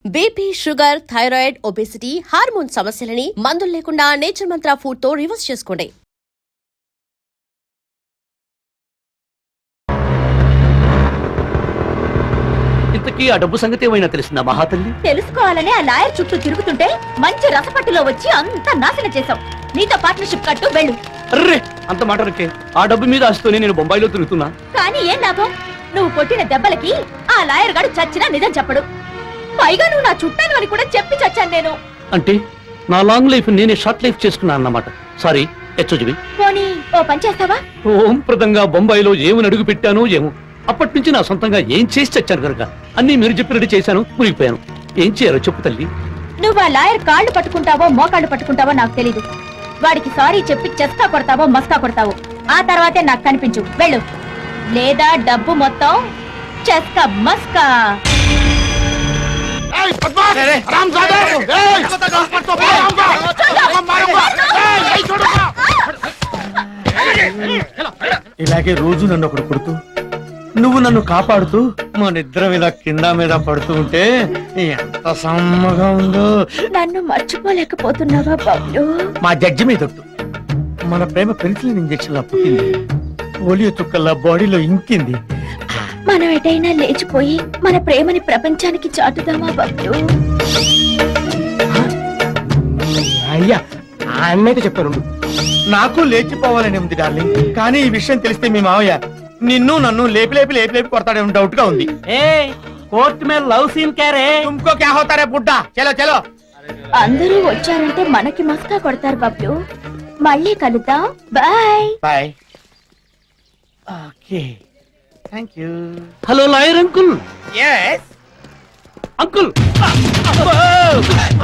BP, sugar, thyroid, obesity, hormone సమస్యలని మందులు లేకుండా నేచర్ మంత్ర ఫుడ్ తో రివర్స్ చేసుకోండి. ఇంతకీ ఆ డబ్బు సంగతి ఏమైనా తెలిసిందా మహాతల్లి? తెలుసుకోవాలని ఆ లాయర్ చుట్టూ తిరుగుతుంటే మంచి రసపట్టులో వచ్చి అంతా నాశనం చేశావు. నీతో పార్ట్నర్షిప్ కట్టు వెళ్ళు. అర్రే అంత మాటలకే ఆ డబ్బు మీద ఆశతోనే నేను బొంబాయిలో తిరుగుతున్నా. కానీ ఏం లాభం? నువ్వు కొట్టిన దెబ్బలకి ఆ లాయర్ గాడు చచ్చినా నిజం చెప్పడు. పైగా నువ్వు నా చుట్టాను అని కూడా చెప్పి చచ్చాను నేను. అంటే నా లాంగ్ లైఫ్ నేనే షార్ట్ లైఫ్ చేసుకున్నా అన్నమాట. సారీ హెచ్చుజీవి. పోనీ ఓ పని చేస్తావా? ఓం ప్రదంగా బొంబాయిలో ఏమని అడుగు పెట్టాను ఏమో. అప్పటి నుంచి నా సొంతంగా ఏం చేసి చచ్చాను కనుక అన్ని మీరు చెప్పినట్టు చేశాను, మునిగిపోయాను. ఏం చేయాలో చెప్పు తల్లి. నువ్వు ఆ లాయర్ కాళ్ళు పట్టుకుంటావో మోకాళ్ళు పట్టుకుంటావో నాకు తెలీదు. వాడికి సారీ చెప్పి చెస్కా కొడతావో మస్కా కొడతావో ఆ తర్వాతే నాకు కనిపించు. వెళ్ళు, లేదా డబ్బు మొత్తం చెస్కా మస్కా. ఇలాగే రోజు నన్ను ఒకడు కొడుతూ నువ్వు నన్ను కాపాడుతూ మనిద్దరం ఇలా కింద మీద పడుతూ ఉంటే ఎంత సమ్మగా ఉందో. నన్ను మర్చిపోలేకపోతున్నావా బాబు? మా జడ్జి మీద ఒట్టు. మన ప్రేమ పెన్సిలిన్ ఇంజెక్షన్ లా పుట్టింది, పోలియో చుక్కల్లా బాడీలో ఇంకింది. మనం ఎటైనా లేచిపోయి మన ప్రేమని ప్రపంచానికి చాటుదామా బాబు? అయ్యా అన్నైతే చెప్తాను. నాకు లేచిపోవాలని ఉంది డార్లింగ్, కానీ ఈ విషయం తెలిస్తే మీ మావయ్య నిన్ను నన్ను లేపి లేపి లేపి లేపి కొడతాడేమో డౌట్ గా ఉంది. కోర్టు మీద లవ్ సీన్ క్యారే తుమ్కో క్యా హోతా రే బుడ్డా. చలో చలో. అందరూ వచ్చారంటే మనకి మస్కా కొడతారు బాబు. మళ్ళీ కలుద్దాం. Bye bye. Okay thank you. Hello lawyer uncle. yes uncle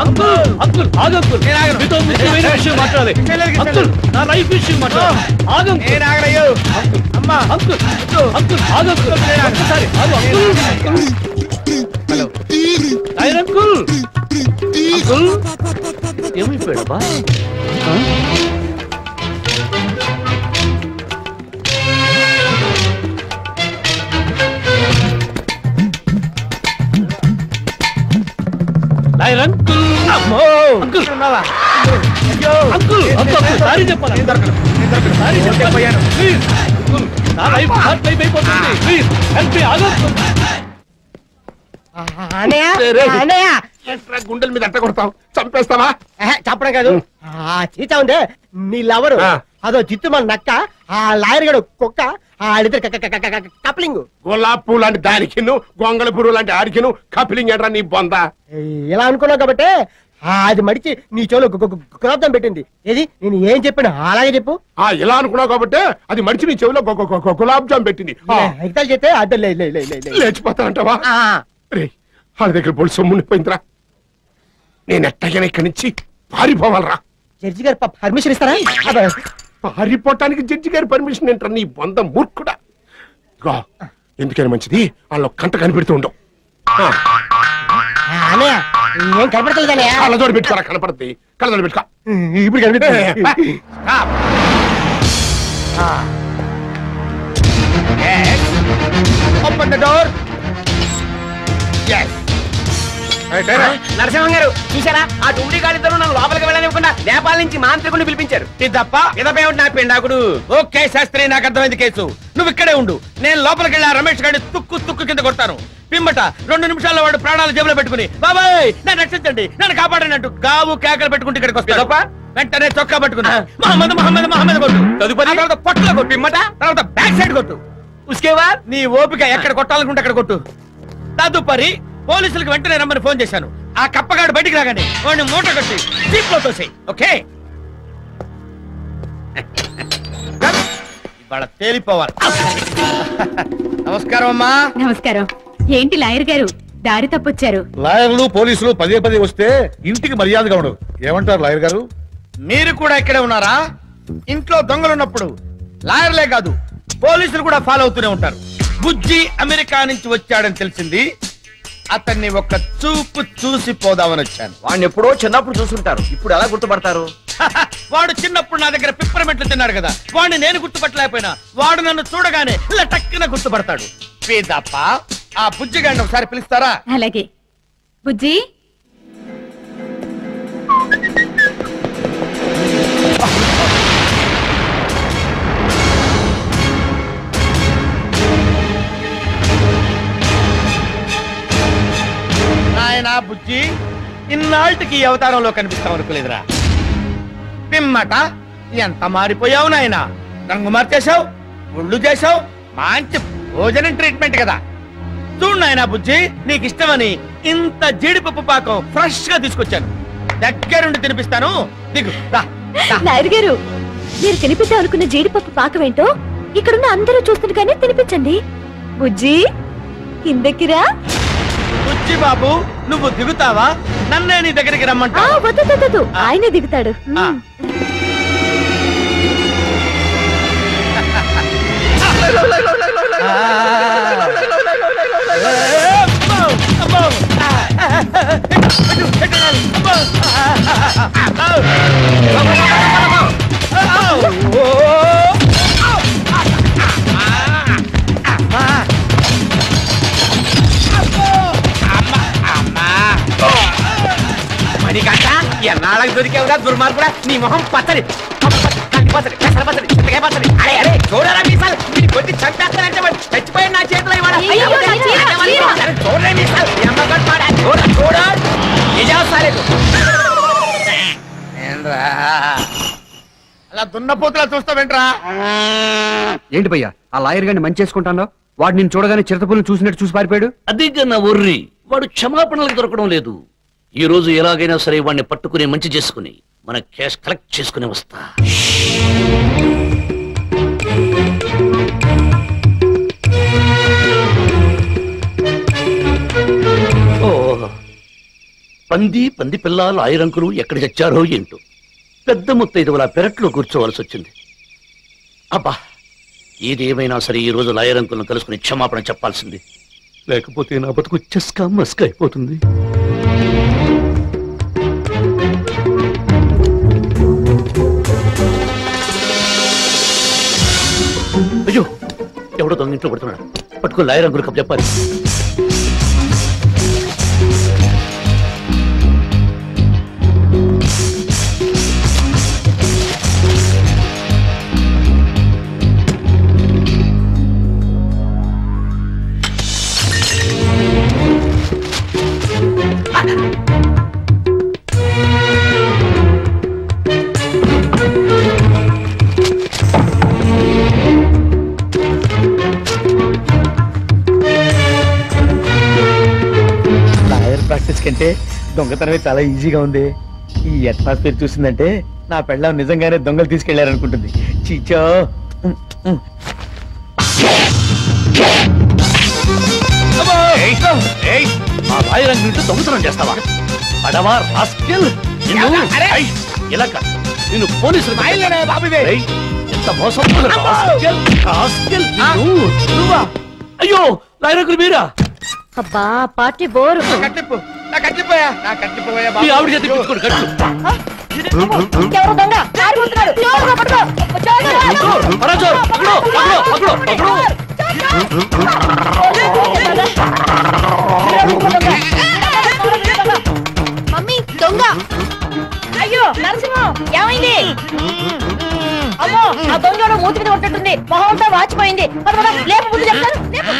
uncle uncle ఆగంకుల్, మీతో ముఖ్యమైన విషయం మాట్లాడాలి. అంకుల్ నా లైఫ్ విషయం మాట్లాడాలి. ఆగంకుల్ నేను ఆగడయ్యో. అమ్మా అంకుల్ అంకుల్ ఆగంకుల్ ఒక్కసారి ఆగు uncle. Hello lawyer uncle. Uncle ఏమైపోయాడబ్బా? Lawyer uncle. అమ్మో అంకుల్ ఉన్నావా? అయ్యో అంకుల్ అంకుల్ సారీ చెప్పాలి. సారీ చెప్పాను ప్లీజ్. అంకుల్ నా లైఫ్ హార్ట్ లైఫ్ అయిపోతుంది. Please help me. ఆగంకుల్. గుండెల మీద అట్ట కొడతావు, చంపేస్తావా? చెప్పడం కాదు, ఆ చీచా ఉందే నీ లవరు, అదో జిత్తు మన నక్క, ఆ లాయర్ గడు కుక్క, ఆడిద్దరు కప్లింగ్. గులాబ్ పూ లాంటి దానికి గొంగళ పురుగు లాంటి ఆడికిను కపిలింగ్ ఎట్రా నీ బొందా. ఇలా అనుకున్నావు కాబట్టి అది మడిచి నీ చెవులో గులాబ్జాం పెట్టింది. ఏది నేను ఏం చెప్పాను అలాగే చెప్పు. ఇలా అనుకున్నావు కాబట్టి అది మడిచి నీ చెవిలో గులాబ్ జామ్ పెట్టింది. ఎగ్జాల్ చేస్తే అద్దె లేచిపోతానంటావా? రే వాళ్ళ దగ్గర బోల్ సొమ్ముండిపోయిందిరా. నేను ఎట్టగైనా ఇక్కడి నుంచి పారిపోవాలరా. జడ్జి గారు పర్మిషన్ ఇస్తారా? పారిపోవటానికి జడ్జి గారి పర్మిషన్ ఏంట్రా నీ బొంద మూర్ఖుడా. ఎందుకైనా మంచిది వాళ్ళు కంట కనిపెడుతూ ఉండవు. ఏం కనపడతలేదు. కళ్ళజోడు పెట్టుకోరా, కనపడుద్ది. కళ్ళజోడు పెట్టుకో. ఇప్పుడు కనిపిస్తుంది. Open the door. నరసింహం గారు చూసారా, ఆ డుమ్డి గాలిద్దరూ నన్ను లోపలికి వెళ్ళనివ్వకుండా నేపాల నుంచి మాంత్రికుని పిలిపించారు. తప్ప ఇదపేమిటి నా పిండాకుడు? ఓకే శాస్త్రి, నాకు అర్థమైంది కేసు. నువ్వు ఇక్కడే ఉండు, నేను లోపలికి వెళ్ళి రమేష్ గారి తుక్కు తుక్కు కింద కొడతాను. పిమ్మట 2 నిమిషాల్లో వాడు ప్రాణాలు జేబులో పెట్టుకుని బాబాయ్ నన్ను రక్షించండి, నన్ను కాపాడండి అంటూ గావు కేకలు పెట్టుకుంటే ఇక్కడికి వస్తా. వెంటనే చొక్కా పట్టుకున్నా మహమ్మద్ మహమ్మద్ మహమ్మద్ కొట్టు. తదుపరి తర్వాత పొట్టలో కొట్టు. పిమ్మట తర్వాత బ్యాక్ సైడ్ కొట్టు. ఉస్కేవా నీ ఓపిక ఎక్కడ కొట్టాలనుకుంటే అక్కడ కొట్టు. తదుపరి పోలీసులకు వెంటనే రమ్మని ఫోన్ చేశాను. ఆ కప్పగాడు బయటికి రాగానే వాడిని మూట కట్టి జీప్ లో తోసేయ్. ఓకే ఇవాళ తేలిపోవాలి. నమస్కారం అమ్మా. నమస్కారం. ఏంటి లాయర్ గారు దారి తప్పొచ్చారు? లాయర్లు పోలీసులు పదే పదే వస్తే ఇంటికి మర్యాదగా ఉండదు. ఏమంటారు లాయర్ గారు? మీరు కూడా ఇక్కడే ఉన్నారా? ఇంట్లో దొంగలున్నప్పుడు లాయర్లే కాదు పోలీసులు కూడా ఫాలో అవుతూనే ఉంటారు. బుజ్జి అమెరికా నుంచి వచ్చాడని తెలిసింది. అతన్ని ఒక్క చూపు చూసి పోదామని వచ్చాను. వాడిని ఎప్పుడో చిన్నప్పుడు చూసుంటారు, ఇప్పుడు ఎలా గుర్తుపడతారు? వాడు చిన్నప్పుడు నా దగ్గర పిప్పరమెట్లు తిన్నాడు కదా, వాడిని నేను గుర్తుపట్టలేకపోయినా వాడు నన్ను చూడగానే టక్కున గుర్తుపడతాడు. పేదప్ప ఆ బుజ్జిగాడిని ఒకసారి పిలుస్తారా? అలాగే. బుజ్జి నాయనా బుజ్జి, ఇన్నాళ్ళకి ఈ అవతారంలో కనిపిస్తాం అనుకోలేదురా. పిమ్మట ఎంత మారిపోయావు నాయనా. రంగు మార్చేశావు, ఒళ్ళు చేశావు, మంచి భోజనం ట్రీట్మెంట్ కదా. చూడు నాయనా బుజ్జి, నీకు ఇష్టమని ఇంత జీడిపప్పు పాకం ఫ్రెష్ గా తీసుకొచ్చాను. దగ్గరుండి తినిపిస్తాను. దిగు రా. నాయుడు గారు, మీరు తినిపిద్దాం అనుకున్న జీడిపప్పు పాకమేంటో ఇక్కడున్న అందరూ చూస్తుండగానే తినిపించండి. బుజ్జి కిందకిరా. బుజ్జి బాబు, నువ్వు దిగుతావా? నన్నే నీ దగ్గరికి రమ్మంటా. వద్దు, ఆయనే దిగుతాడు. మణికంట, ఎన్నాళ్ళకి దొరికావుగా దుర్మార్గుడా. నీ మొహం పచ్చడి, కంటి పచ్చడి, పెసర పచ్చడి, చింతకాయ పచ్చడి. అరే అరే చూడరా మీసాలు, వీడి కొట్టి చంపేస్తానంటే వాడు చచ్చిపోయిన నా చేతిలో ఇవాళ. అయ్యో, నా చీర, చీర. చూడరే మీసాలు, ఈ అమ్మ కొట్టాడా? చూడ నిజం సాలేదు. ఏంట్రా అలా దున్నపోతులా చూస్తావేంట్రా? ఏంటి భయ్యా ఆ లాయర్ గారిని మంచి చేసుకుంటాను? వాడు నేను చూడగానే చిరతపుల్ని చూసినట్టు చూసి పారిపోయాడు. అదే నా ఒర్రి, వాడు క్షమాపణలకు దొరకడం లేదు. ఈ రోజు ఎలాగైనా సరే వాడిని పట్టుకుని మంచి చేసుకుని మన క్యాష్ కలెక్ట్ చేసుకుని వస్తా. ఓ పంది పిల్ల లాయరంకులు ఎక్కడ చచ్చారో ఏంటో. పెద్ద ముత్తైదువల పెరట్లో కూర్చోవలసి వచ్చింది. అబ్బా, ఏదేమైనా సరే ఈ రోజు లాయరంకులను కలుసుకుని క్షమాపణ చెప్పాల్సింది. లేకపోతే నా బతుకు చెస్కా మస్క అయిపోతుంది. అయ్యో, ఎవడో దొంగ ఇంట్లో పడుతున్నాడు. పట్టుకుని లాయరంకులు కప్పు చెప్పాలి. ప్రాక్టీస్ కంటే దొంగతనమే చాలా ఈజీగా ఉంది. ఈ అట్మాస్ఫియర్ చూసిందంటే నా పెళ్ళం నిజంగానే దొంగలు తీసుకెళ్లారనుకుంటుంది. చీచో. మా లాయరంగు ఇంట్లో దొంగతనం చేస్తావా? అడవా రాస్కెల్. ఇలా కాదు, నిన్ను పోలీసులు ఎంత మోసం. రాస్కెల్, నువ్వా? అయ్యో, లాయరంగులు మీరా? అబ్బా పార్టీ బోరు. కట్టిప్పు, నా కట్టిపోయా, నా కట్టిపోయా. మీ ఆవిడ చేతి పిచ్చుకోండి, కట్టు. ఎవరు దొంగ? పారిపోతున్నాడు. జోరుగా పట్టుకో. పరాజో, పకడో, పకడో, పకడో, పకడో. మమ్మీ దొంగ. అయ్యో నరసింహం, ఏమైంది? అమ్మో, ఆ దొంగ మూతి మీద కొట్టేట్టుంది. మొహం అంతా వాచిపోయింది. లేపు, ముందు చెప్తాను. లేపు.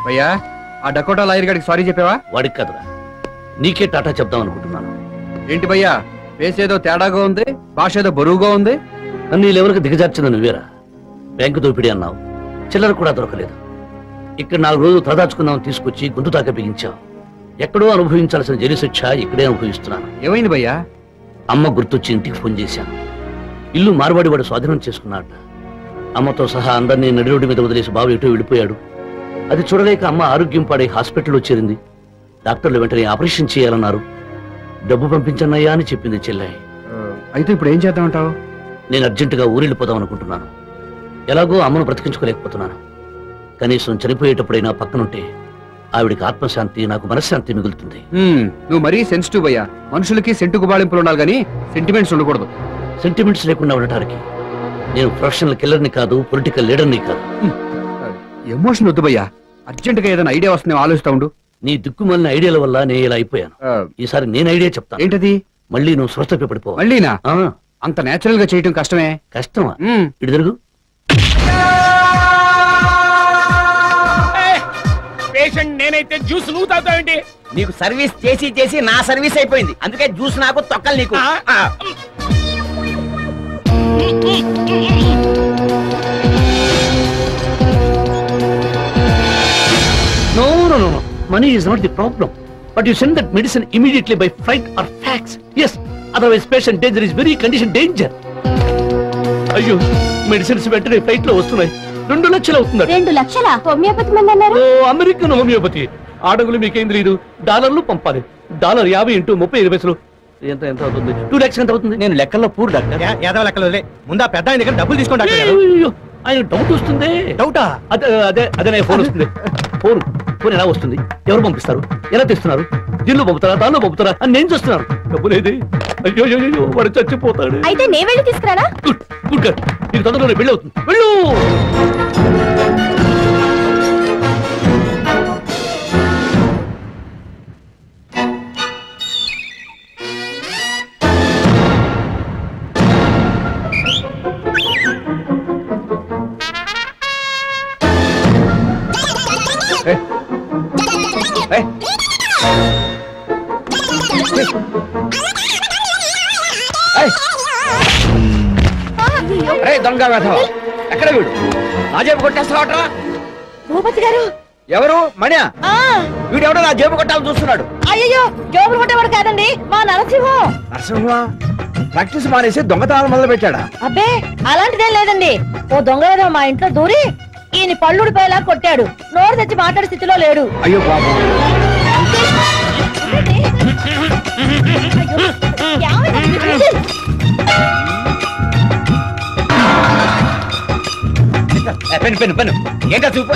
భయ్యా ఆ డకోటా లాయర్ గారికి సారీ చెప్పావా? వాడికి కదరా, నీకే టాటా చెప్దాం అనుకుంటున్నాను. ఏంటి భయ్యా ఫేస్ ఏదో తేడాగా ఉంది, భాష ఏదో బరువుగా ఉంది. నన్ను ఈ లెవెల్కి దిగజార్చింది నువ్వేరా. బ్యాంకు దోపిడీ అన్నావు, చిల్లర కూడా దొరకలేదు. ఇక్కడ 4 రోజులు తలదాచుకుందామని తీసుకొచ్చి గుండు తాక బిగించావు. ఎక్కడో అనుభవించాల్సిన జైలు శిక్ష ఇక్కడే అనుభవిస్తున్నాను. ఏమైంది భయ్యా? అమ్మ గుర్తొచ్చి ఇంటికి ఫోన్ చేశాను. ఇల్లు మార్వాడి వాడు స్వాధీనం చేసుకున్నాడు. అమ్మతో సహా అందరినీ నడి రోడ్డు మీద వదిలేసి బాబు ఎటో వెళ్ళిపోయాడు. అది చూడలేక అమ్మ ఆరోగ్యం పాడై హాస్పిటల్లో చేరింది. డాక్టర్లు వెంటనే ఆపరేషన్ చేయాలన్నారు. డబ్బు పంపించన్నయ్యా అని చెప్పింది చెల్లె. అయితే ఇప్పుడు ఏం చేద్దామంటావు? నేను అర్జెంటుగా ఊరెళ్ళిపోదాం అనుకుంటున్నాను. ఎలాగో అమ్మను బ్రతికించుకోలేకపోతున్నాను. కనీసం చనిపోయేటప్పుడైనా పక్కనుంటే ఆవిడికి ఆత్మశాంతి, నాకు మనశ్శాంతి మిగులుతుంది. నువ్వు మరీ సెన్సిటివ్ అయ్యా. మనుషులకి సెంటు గుబాళింపులు ఉండాలి కానీ సెంటిమెంట్స్ ఉండకూడదు. సెంటిమెంట్స్ లేకుండా ఉండటానికి నేను ప్రొఫెషనల్ కిల్లర్ని కాదు, పొలిటికల్ లీడర్ని కాదు. ఎమోషన్ వద్దు భయ్యా. అర్జెంట్ గా ఏదైనా ఐడియా వస్తుంది ఆలోచిస్తా ఉండు. నీ దిక్కుమాలిన ఐడియాల వల్ల నేను ఇలా అయిపోయాను. ఈసారి నేను ఐడియా చెప్తాను. ఏంటది? మళ్ళీ నువ్వు స్వస్థ పడిపో. మళ్ళీనా? అంత నేచురల్ గా చేయటం కష్టమే. కష్టమా? ఇటు తిరుగు. పేషెంట్ నేనైతే జ్యూస్ నువ్వు తాగుతావేంటి? నీకు సర్వీస్ చేసి చేసి నా సర్వీస్ అయిపోయింది, అందుకే జ్యూస్ నాకు, తొక్కలు నీకు. No, no, no, no. Money is not the problem. But you send that medicine immediately by flight or fax. Yes. Otherwise, patient danger is very condition danger. అయ్యో, మెడిసిన్స్ వెంటనే ఫ్లైట్ లో వస్తున్నాయి. 2 లక్షలు అవుతుంది. 2 లక్షల హోమియోపతి మంది అన్నారు. ఓ, అమెరికన్ హోమియోపతి. ఆడగులు మీకేం తెలియదు. డాలర్లు పంపాలి. $50 × 35 పైసలు. ఎంత ఎంత అవుతుంది? 2 లక్షలు ఎంత అవుతుంది? నేను లెక్కల్లో పూర్ డాక్టర్. యాదవ లెక్కలు వదిలే. ముందు ఆ పెద్ద ఆయన దగ్గర డబ్బులు తీసుకోండి డాక్టర్ గారు. అయ్యో, ఆయన డౌట్ వస్తుంది. డౌటా? అదే ఫోన్ వస్తుంది. ఫోన్ ఎలా వస్తుంది? ఎవరు పంపిస్తారు? ఎలా తెస్తున్నారు? దీనిలో పంపుతారా, దానిలో పంపుతారా అని నేను చూస్తున్నాను. డబ్బులేది? అయ్యో అయ్యో, వాడు చచ్చిపోతాడు. అయితే నే వెళ్ళి తీసుకురానా? గుడ్ గుడ్ గడ్. నీకు తొందరలోనే పెళ్ళి అవుతుంది. వెళ్ళు. రే దొంగ వెధవ, ఎక్కడ వీడు? నా జేబు కొట్టేస్తావట్రా? భూపతి గారు. ఎవరు? మణ్యా? వీడెవడో నా జేబు కొట్టాలని చూస్తున్నాడు. అయ్యో, జోబులు కొట్టేవాడు కాదండి, మా నరసింహం. నరసింహ ప్రాక్టీస్ మానేసి దొంగతనాలు మొదలు పెట్టాడా? అబ్బే, అలాంటిదేం లేదండి. ఓ దొంగ ఏదో మా ఇంట్లో దూరి ఈయన పళ్ళుడిపోయేలా కొట్టాడు. నోరు తెచ్చి మాట్లాడే స్థితిలో లేడు. అయ్యో పాపం. పెన్ను పెన్ను పెన్ను ఏంటా చూపు?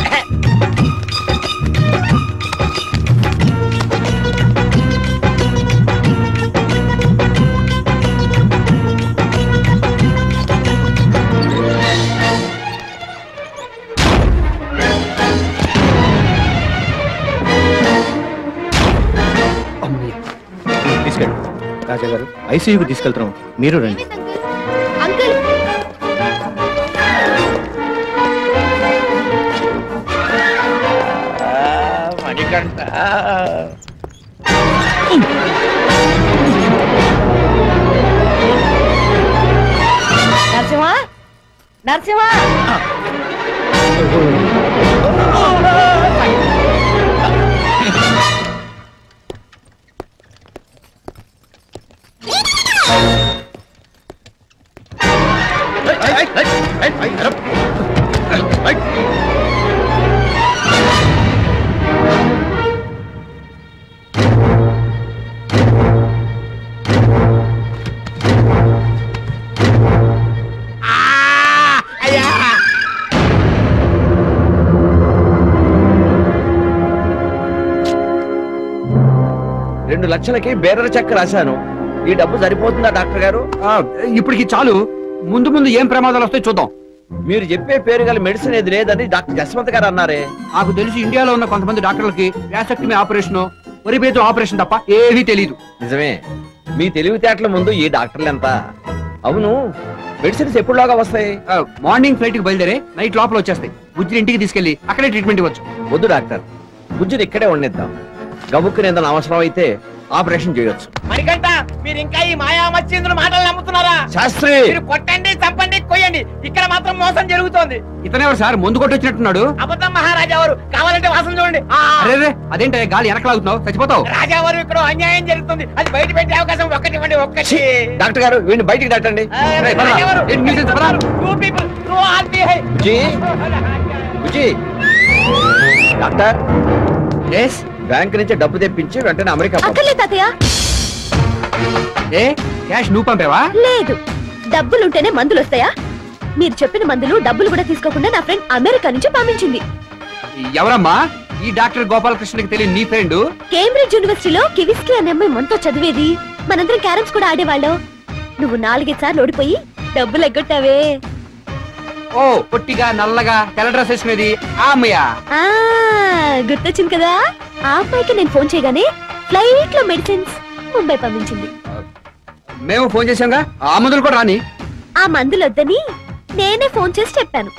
తీసుకెళ్ళి రాజా గారు, ఐసీయూకి తీసుకెళ్తున్నాం, మీరు రండి. అంకుల్, మణికంఠ, నరసింహ, నరసింహ. రెండు లక్షలకి బేరర్ చెక్ రాశాను. ఈ డబ్బు సరిపోతుందా డాక్టర్ గారు? ఇప్పటికి చాలు. ముందు ముందు ఏం ప్రమాదాలు వస్తాయి చూద్దాం. మీరు చెప్పే పేరు గల మెడిసిన్ ఏది లేదని డాక్టర్ జస్వంత్ గారు అన్నారే. నాకు తెలిసి ఇండియాలో ఉన్న కొంతమంది డాక్టర్లకి వ్యాసక్టమీ ఆపరేషన్, వరిపేతో ఆపరేషన్ తప్ప ఏవీ తెలియదు. నిజమే, మీ తెలివితేటల ముందు ఈ డాక్టర్లు ఎంత. అవును, మెడిసిన్స్ ఎప్పుడులాగా వస్తాయి? మార్నింగ్ ఫ్లైట్ కి బయలుదేరే నైట్ లోపల వచ్చేస్తాయి. బుజ్జిని ఇంటికి తీసుకెళ్లి అక్కడే ట్రీట్మెంట్ ఇవ్వచ్చు. వద్దు డాక్టర్, బుజ్జిని ఇక్కడే ఉండేద్దాం. గబుక్కుని ఏదైనా అవసరం అయితే ఆపరేషన్ చేయొచ్చు. మణికంఠ, మీరు ఇంకా ఈ మాయా మచ్చింద్రుల మాటలు నమ్ముతున్నారా? శాస్త్రి, మీరు కొట్టండి, చంపండి, కొయ్యండి, ఇక్కడ మాత్రం మోసం జరుగుతోంది. ఇతనెవరు సార్ ముందు కొట్టొచ్చినట్టున్నాడు? అబద్ధం మహారాజా వారు. కావాలంటే వాసన చూడండి. అరే, అదేంటే గాలి వెనకలాగుతున్నావు, చచ్చిపోతావు. రాజా వారు, ఇక్కడ అన్యాయం జరుగుతుంది, అది బయట పెట్టే అవకాశం ఒక్కటి ఇవ్వండి, ఒక్కటి. డాక్టర్ గారు వీడిని బయటికి దాటండి. బుజ్జి, బుజ్జి. డాక్టర్, బ్యాంక్ నుంచి డబ్బు తెప్పించి వెంటనే అమెరికా పంపు. అక్కర్లేదు తాతయ్య. ఏ క్యాష్ నువ్వు పంపావా? లేదు, డబ్బులుంటేనే మందులు వస్తాయా? మీరు చెప్పిన మందులు డబ్బులు కూడా తీసుకోకుండా నా ఫ్రెండ్ అమెరికా నుంచి పంపించింది. ఎవరమ్మా ఈ డాక్టర్ గోపాలకృష్ణకి తెలియని నీ ఫ్రెండ్? కేంబ్రిడ్జ్ యూనివర్సిటీలో కివిస్కి అనే అమ్మాయి మనతో చదివేది. మనందరం క్యారమ్స్ కూడా ఆడేవాళ్ళం. నువ్వు 4-5 సార్లు ఓడిపోయి డబ్బులు ఎగ్గొట్టావే. ఓ పొట్టిగా నల్లగా తెల్ల డ్రెస్ వేసుకునేది ఆ అమ్మయ్యా? ఆ గుర్తొచ్చింది కదా. ఆ అమ్మాయికి నేను ఫోన్ చేయగానే ఫ్లైట్ లో మెడిసిన్స్ ముంబై పంపించింది. మేము ఫోన్ చేశాంగా, ఆ మందులు కూడా రాని. ఆ మందులు వద్దని నేనే ఫోన్ చేసి చెప్పాను.